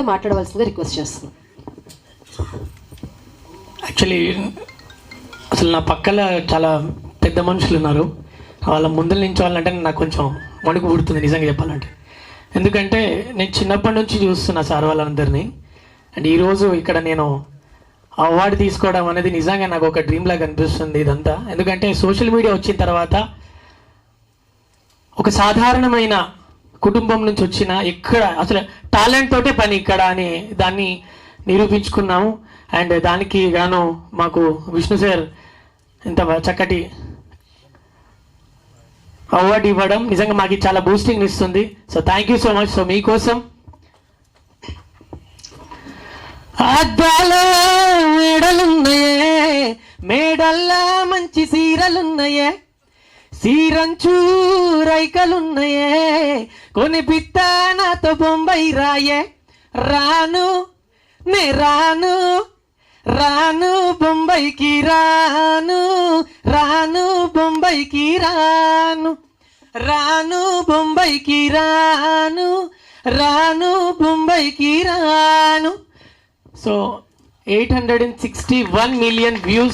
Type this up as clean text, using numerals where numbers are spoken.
మాట్లాడవలసిందిగా రిక్వెస్ట్ చేస్తున్నాను. యాక్చువల్లీ అసలు నా పక్కల చాలా పెద్ద మనుషులు ఉన్నారు. వాళ్ళ ముందు నించోవాలంటే నాకు కొంచెం వణుకు పుడుతుంది నిజంగా చెప్పాలంటే. ఎందుకంటే నేను చిన్నప్పటి నుంచి చూస్తున్నా సార్ వాళ్ళందరినీ. అండ్ ఈరోజు ఇక్కడ నేను అవార్డు తీసుకోవడం అనేది నిజంగా నాకు ఒక డ్రీమ్ లాగా అనిపిస్తుంది ఇదంతా. ఎందుకంటే సోషల్ మీడియా వచ్చిన తర్వాత ఒక సాధారణమైన కుటుంబం నుంచి వచ్చిన ఇక్కడ అసలు టాలెంట్ తోటే పని ఇక్కడ అని దాన్ని నిరూపించుకున్నాము. అండ్ దానికి గాను మాకు విష్ణు సార్ ఇంత చక్కటి అవార్డు ఇవ్వడం నిజంగా మాకు చాలా బూస్టింగ్ ఇస్తుంది. So thank you so much. So మీకోసం అద్దాల మేడలున్నాయే, మేడల్లా మంచి సీరలున్నాయే, సీరంచు రైకలున్నాయే, కొనిపిత్త నాతో బొంబాయి రాయే, రాను నే రాను రాను బొంబాయికి రాను, రాను బొంబాయికి రాను, రాను బొంబాయికి రాను, రాను బొంబాయికి రాను. So 861 million views